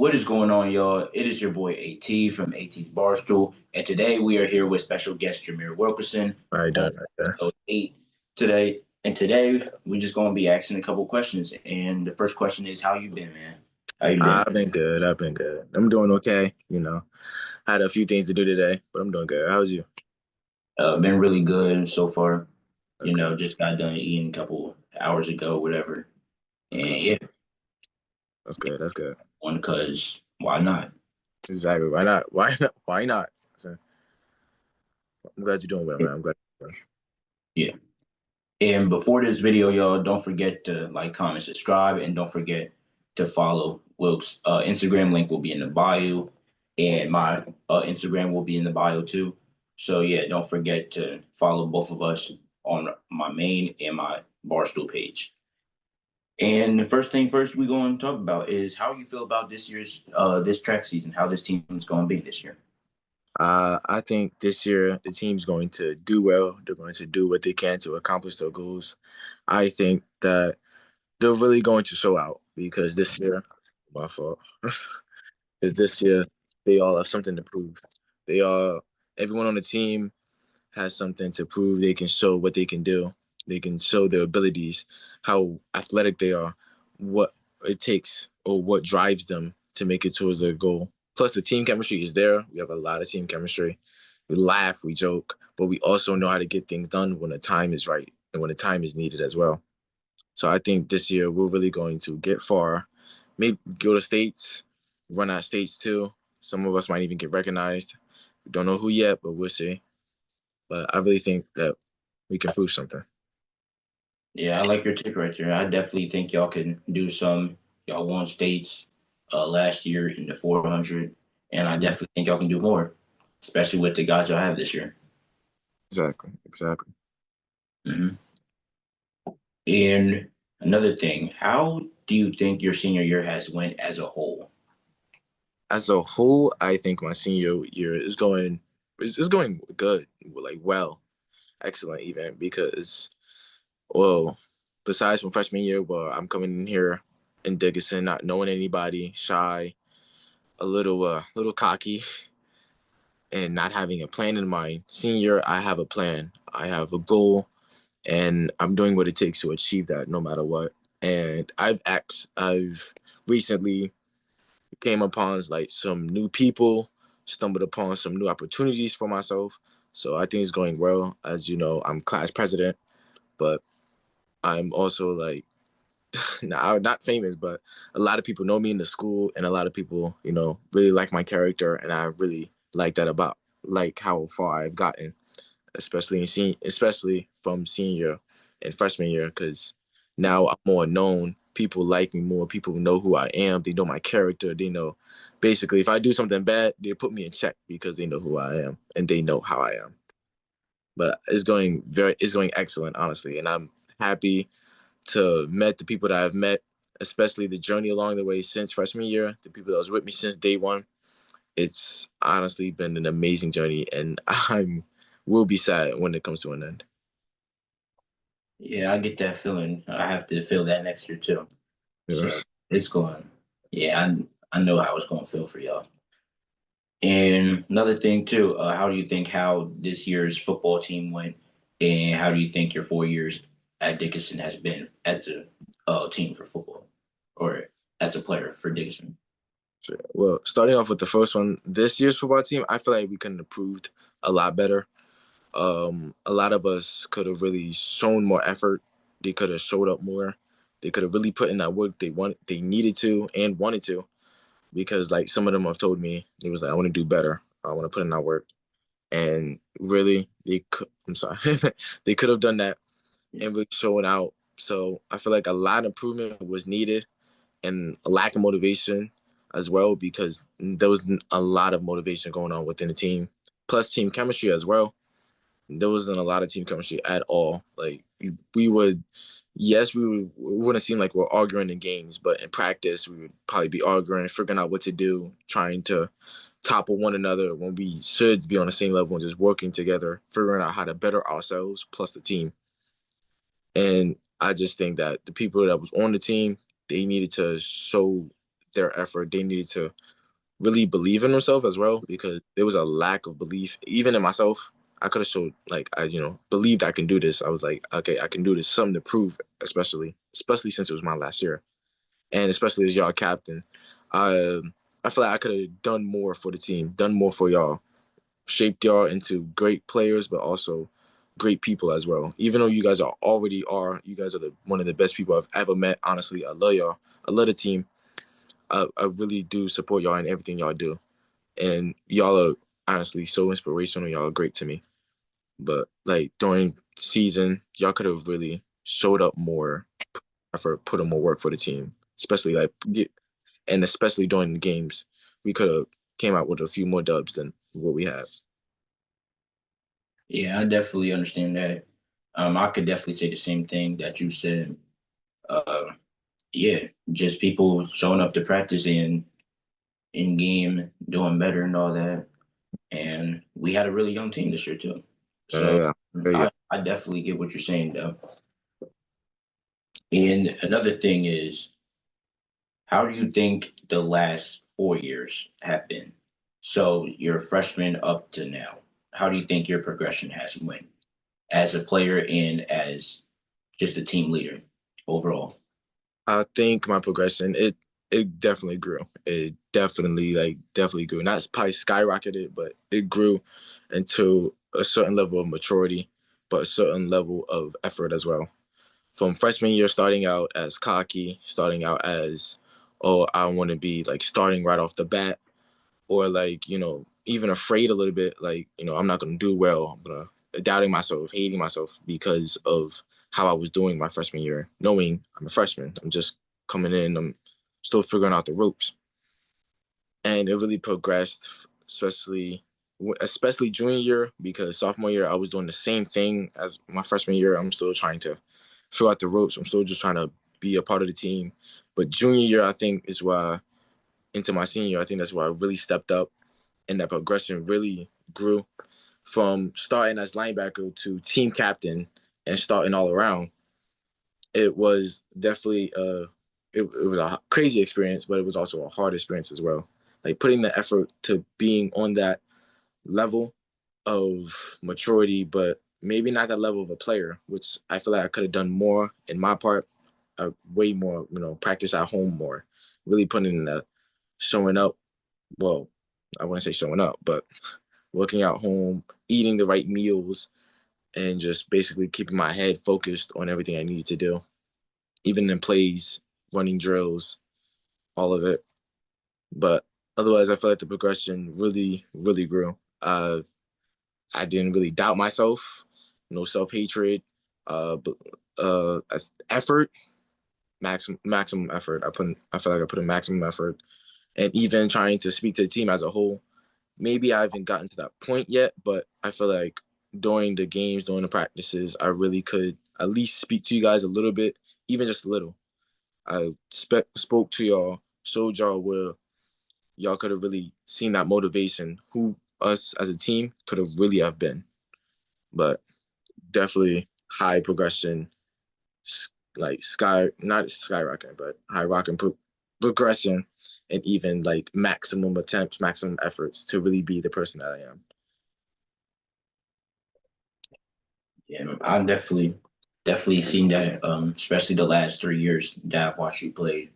What is going on, y'all? It is your boy AT from AT's Barstool, and today we are here with special guest Jahmyr Wilkerson Right on done, right there. episode 8 today. And today we're just going to be asking a couple questions. And the first question is, how you been, man? How you been? I've been good. I've been good. I'm doing okay. Had a few things to do today, but I'm doing good. How's you? Been really good so far. That's good. Just got done eating a couple hours ago, whatever. That's And good. yeah, That's good. That's good. one because why not? Exactly. Why not? Why not? Why not? So, I'm glad you're doing well, man. I'm glad. Yeah. And before this video, y'all, don't forget to like, comment, subscribe, and don't forget to follow Wilk's Instagram link will be in the bio, and my Instagram will be in the bio too. So yeah, don't forget to follow both of us on my main and my Barstool page. And the first thing first we're going to talk about is how you feel about this year's this track season, how this team is going to be this year. I think this year the team's going to do well. They're going to do what they can to accomplish their goals. I think that they're really going to show out because this year, my fault, is this year they all have something to prove. They all, everyone on the team has something to prove. They can show what they can do. They can show their abilities, how athletic they are, what it takes or what drives them to make it towards their goal. Plus, the team chemistry is there. We have a lot of team chemistry. We laugh, we joke, but we also know how to get things done when the time is right and when the time is needed as well. So I think this year we're really going to get far, maybe go to states, run out states too. Some of us might even get recognized. We don't know who yet, but we'll see. But I really think that we can prove something. Yeah, I like your take right there. I definitely think y'all can do some. Y'all won states last year in the 400, and I Mhm. definitely think y'all can do more, especially with the guys y'all have this year. Exactly, exactly. Hmm. And another thing, how do you think your senior year has went as a whole? As a whole, I think my senior year is going good, like well, excellent even because well, besides from freshman year where I'm coming in here in Dickinson, not knowing anybody, shy, a little cocky, and not having a plan in mind. Senior, I have a plan. I have a goal, and I'm doing what it takes to achieve that, no matter what. And I've recently came upon like some new people, stumbled upon some new opportunities for myself. So I think it's going well. As you know, I'm class president, but I'm also like not famous, but a lot of people know me in the school, and a lot of people, really like my character, and I really like that about like how far I've gotten, especially from senior and freshman year, because now I'm more known. People like me more. People know who I am. They know my character. They know, basically, if I do something bad, they put me in check because they know who I am and they know how I am. But it's going excellent, honestly, and I'm happy to met the people that I've met, especially the journey along the way since freshman year, the people that was with me since day one. It's honestly been an amazing journey, and I'm will be sad when it comes to an end. Yeah, I get that feeling. I have to feel that next year too. So Yes. it's going. Yeah, I know how it's going to feel for y'all. And another thing too, how do you think how this year's football team went, and how do you think your 4 years at Dickinson has been as a team for football, or as a player for Dickinson? Sure. Well, starting off with the first one, this year's football team, I feel like we could have improved a lot better. A lot of us could have really shown more effort. They could have showed up more. They could have really put in that work they needed to and wanted to. Because like some of them have told me, they was like, I want to do better. I want to put in that work. And really, I'm sorry, they could have done that Yeah. and really showing out. So I feel like a lot of improvement was needed and a lack of motivation as well because there was a lot of motivation going on within the team, plus team chemistry as well. There wasn't a lot of team chemistry at all. Like we would, yes, we wouldn't seem like we're arguing in games, but in practice we would probably be arguing, figuring out what to do, trying to topple one another when we should be on the same level and just working together, figuring out how to better ourselves plus the team. And I just think that the people that was on the team, they needed to show their effort. They needed to really believe in themselves as well, because there was a lack of belief even in myself. I could have showed, like, I believed I can do this. I was like, okay, I can do this. Something to prove, especially since it was my last year, and especially as y'all captain. I I feel like I could have done more for the team, done more for y'all, shaped y'all into great players, but also great people as well. Even though you guys you guys are one of the best people I've ever met. Honestly, I love y'all. I love the team. I really do support y'all in everything y'all do, and y'all are honestly so inspirational. Y'all are great to me. But like during season, y'all could have really showed up more effort, put in more work for the team, especially and especially during the games, we could have came out with a few more dubs than what we have. Yeah, I definitely understand that. I could definitely say the same thing that you said. Uh, yeah, just people showing up to practice and in game doing better and all that. And we had a really young team this year too. So Yeah, yeah. I definitely get what you're saying though. And another thing is, how do you think the last 4 years have been? So you're a freshman up to now. How do you think your progression has went as a player and as just a team leader overall? I think my progression it definitely grew. It definitely grew. Not probably skyrocketed, but it grew into a certain level of maturity, but a certain level of effort as well. From freshman year, starting out as cocky, starting out as, oh, I want to be like starting right off the bat, or like, even afraid a little bit, like, I'm not going to do well. I'm going to doubting myself, hating myself because of how I was doing my freshman year, knowing I'm a freshman. I'm just coming in. I'm still figuring out the ropes. And it really progressed, especially junior year, because sophomore year, I was doing the same thing as my freshman year. I'm still trying to fill out the ropes. I'm still just trying to be a part of the team. But junior year, I think, is why into my senior year, I think that's where I really stepped up, and that progression really grew from starting as linebacker to team captain and starting all around. It was definitely it was a crazy experience, but it was also a hard experience as well. Like putting the effort to being on that level of maturity, but maybe not that level of a player, which I feel like I could have done more in my part, way more, practice at home more, really putting in the showing up. Well, I wouldn't say showing up, but working out home, eating the right meals, and just basically keeping my head focused on everything I needed to do, even in plays, running drills, all of it. But otherwise, I feel like the progression really, really grew. I didn't really doubt myself, no self hatred, but effort, maximum effort. I feel like I put in maximum effort, and even trying to speak to the team as a whole. Maybe I haven't gotten to that point yet, but I feel like during the games, during the practices, I really could at least speak to you guys a little bit, even just a little. I spoke to y'all, showed y'all where y'all could have really seen that motivation, who us as a team could have really have been. But definitely high progression, like not skyrocketing, but high rocking progression, and even like maximum attempts, maximum efforts to really be the person that I am. Yeah, I've definitely seen that, especially the last 3 years that I've watched you play.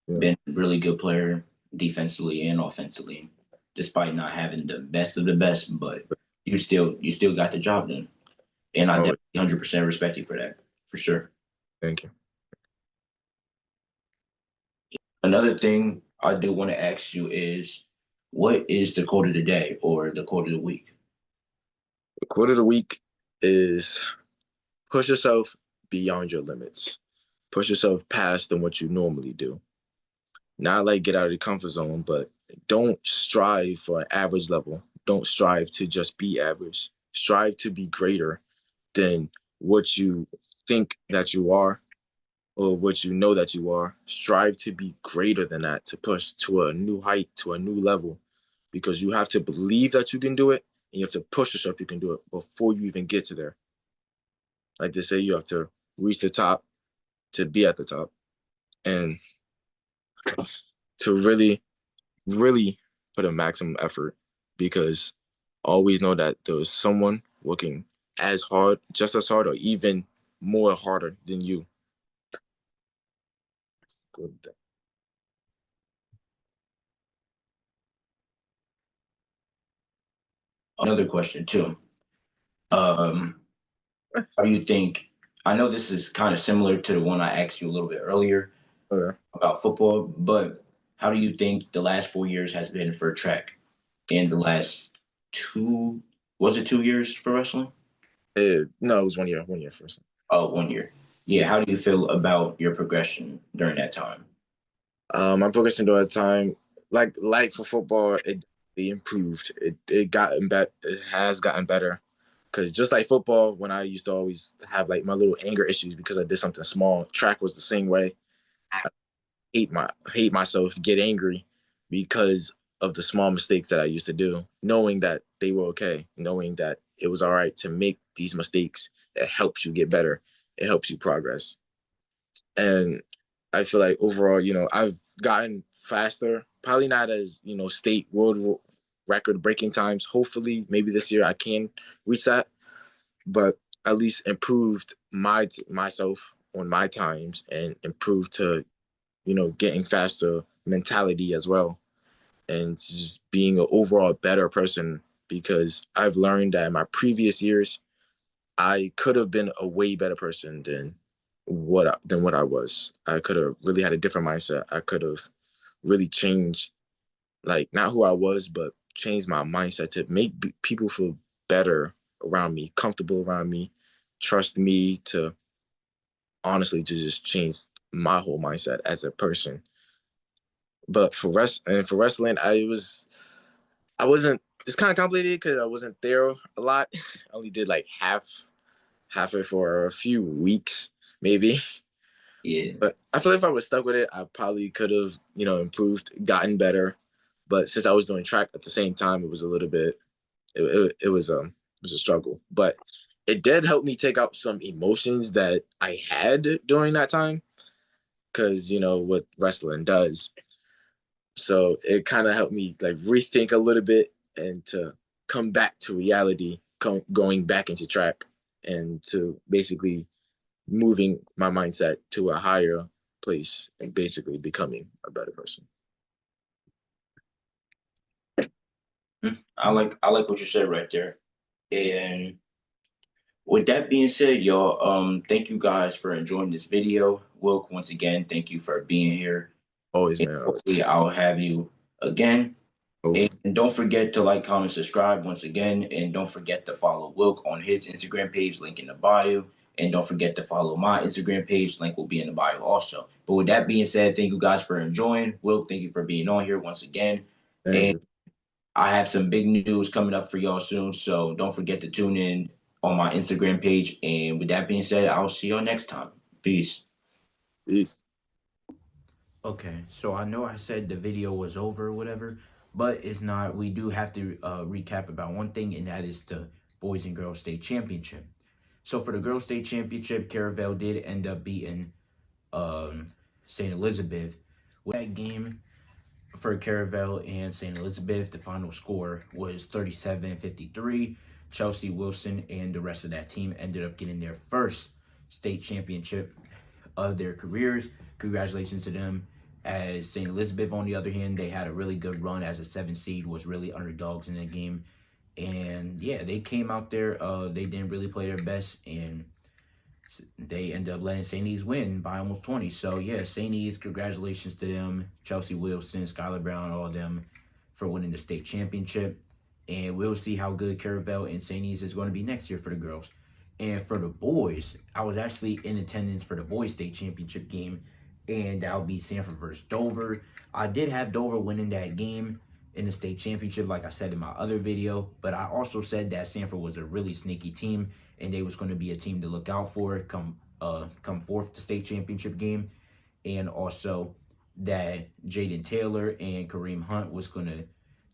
Yeah. Been a really good player defensively and offensively, despite not having the best of the best, but you still got the job done. And I Oh, definitely 100% respect you for that, for sure. thank you. Another thing I do want to ask you is, what is the quote of the day or the quote of the week? The quote of the week is push yourself beyond your limits. Push yourself past than what you normally do. Not like get out of your comfort zone, but don't strive for an average level. Don't strive to just be average. Strive to be greater than what you think that you are or what you know that you are. Strive to be greater than that, to push to a new height, to a new level, because you have to believe that you can do it, and you have to push yourself you can do it before you even get to there. Like they say, you have to reach the top to be at the top. And to really put a maximum effort because always know that there was someone working as hard, just as hard, or even more harder than you. Good. Another question too. Um, how do you think? I know this is kind of similar to the one I asked you a little bit earlier Okay. about football, but how do you think the last 4 years has been for track in the last two? Was it 2 years for wrestling? No, it was 1 year, 1 year first. Oh, 1 year. Yeah. Yeah. How do you feel about your progression during that time? My progression during that time, like for football, it improved. It has gotten better. Cause just like football, when I used to always have like my little anger issues because I did something small, track was the same way. Hate myself, get angry because of the small mistakes that I used to do, knowing that they were okay, knowing that it was all right to make these mistakes. It helps you get better. It helps you progress. And I feel like overall, I've gotten faster. Probably not as state world record breaking times. Hopefully, maybe this year I can reach that, but at least improved myself on my times and improved to getting faster mentality as well, and just being an overall better person because I've learned that in my previous years I could have been a way better person than what I was. I could have really had a different mindset. I could have really changed, like not who I was, but changed my mindset to make people feel better around me, comfortable around me, trust me to honestly to just change my whole mindset as a person. But for wrestling, I wasn't. It's kind of complicated because I wasn't there a lot. I only did like half it for a few weeks, maybe. Yeah. But I feel like if I was stuck with it, I probably could have, improved, gotten better. But since I was doing track at the same time, it was a little bit. It was a struggle, but it did help me take out some emotions that I had during that time because what wrestling does. So it kind of helped me like rethink a little bit and to come back to reality, going back into track and to basically moving my mindset to a higher place and basically becoming a better person. I like what you said right there. And with that being said, y'all, thank you guys for enjoying this video. Wilk, once again, thank you for being here. Always, And man. Always. hopefully I'll have you again. And Hopefully. don't forget to like, comment, subscribe once again. And don't forget to follow Wilk on his Instagram page, link in the bio. And don't forget to follow my Instagram page, link will be in the bio also. But with that being said, thank you guys for enjoying. Wilk, thank you for being on here once again. Thank And you. I have some big news coming up for y'all soon. So don't forget to tune in on my Instagram page. And with that being said, I'll see y'all next time. Peace. Peace. Okay, so I know I said the video was over or whatever, but it's not. We do have to recap about one thing, and that is the Boys and Girls State Championship. So for the Girls State Championship, Caravel did end up beating St. Elizabeth. With that game for Caravel and St. Elizabeth, the final score was 37-53. Chelsea Wilson and the rest of that team ended up getting their first state championship of their careers. Congratulations to them. As St. Elizabeth, on the other hand, they had a really good run as a 7 seed, was really underdogs in the game. And yeah, they came out there. They didn't really play their best, and they ended up letting St. E's win by almost 20. So yeah, St. E's, congratulations to them. Chelsea Wilson, Skylar Brown, all of them for winning the state championship. And we'll see how good Caravel and St. E's is going to be next year for the girls. And for the boys, I was actually in attendance for the boys state championship game, and that'll be Sanford versus Dover. I did have Dover winning that game in the state championship, like I said in my other video, but I also said that Sanford was a really sneaky team, and they was going to be a team to look out for come forth the state championship game, and also that Jaden Taylor and Kareem Hunt was going to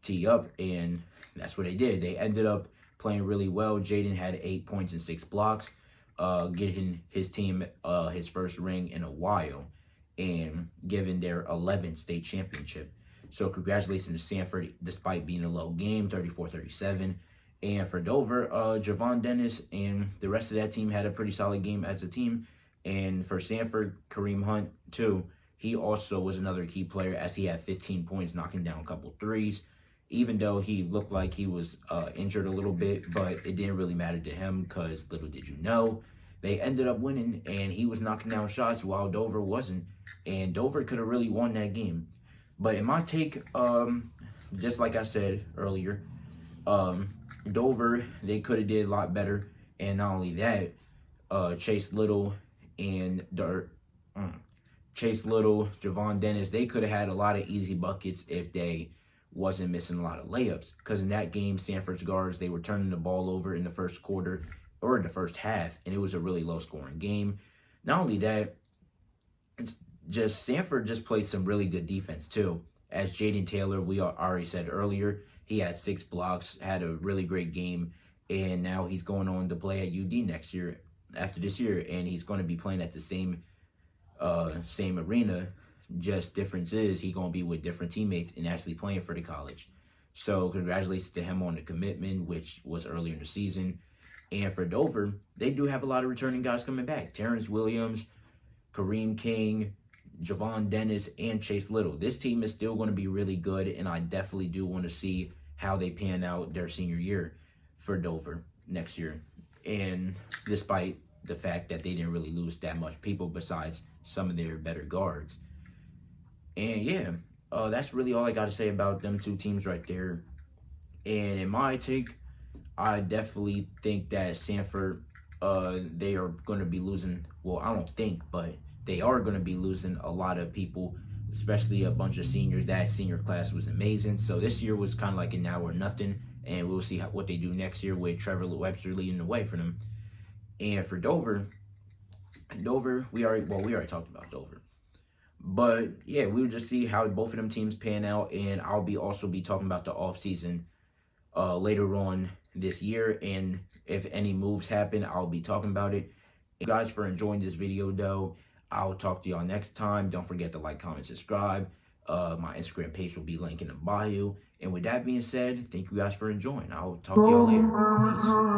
tee up, and that's what they did. They ended up playing really well. Jaden had 8 points and 6 blocks, getting his team his first ring in a while. and given their 11th state championship. So congratulations to Sanford, despite being a low game, 34-37. And for Dover, Javon Dennis and the rest of that team had a pretty solid game as a team. And for Sanford, Kareem Hunt, too, he also was another key player as he had 15 points, knocking down a couple threes. Even though he looked like he was injured a little bit, but it didn't really matter to him because little did you know, they ended up winning and he was knocking down shots while Dover wasn't. And Dover could have really won that game. But in my take, just like I said earlier, Dover, they could have did a lot better. And not only that, Chase Little and Chase Little, Javon Dennis, they could have had a lot of easy buckets if they wasn't missing a lot of layups. Because in that game, Sanford's guards, they were turning the ball over in the first quarter or in the first half, and it was a really low-scoring game. Not only that, it's just Sanford just played some really good defense too. As Jaden Taylor, we already said earlier, he had 6 blocks, had a really great game, and now he's going on to play at UD next year, after this year, and he's going to be playing at the same arena. Just difference is he gonna be with different teammates and actually playing for the college. So congratulations to him on the commitment, which was earlier in the season. And for Dover, they do have a lot of returning guys coming back. Terrence Williams, Kareem King, Javon Dennis, and Chase Little. This team is still going to be really good, and I definitely do want to see how they pan out their senior year for Dover next year. And despite the fact that they didn't really lose that much people besides some of their better guards. And yeah, that's really all I got to say about them two teams right there. And in my take, I definitely think that Sanford, they are going to be losing. Well, I don't think, but they are going to be losing a lot of people, especially a bunch of seniors. That senior class was amazing. So this year was kind of like a now or nothing. And we'll see what they do next year with Trevor Webster leading the way for them. And for Dover, we already talked about Dover. But yeah, we'll just see how both of them teams pan out, and I'll also be talking about the off season later on this year, and if any moves happen, I'll be talking about it. Thank you guys for enjoying this video, though. I'll talk to y'all next time. Don't forget to like, comment, subscribe. My Instagram page will be linked in the bio. And with that being said, thank you guys for enjoying. I'll talk to y'all later. Peace.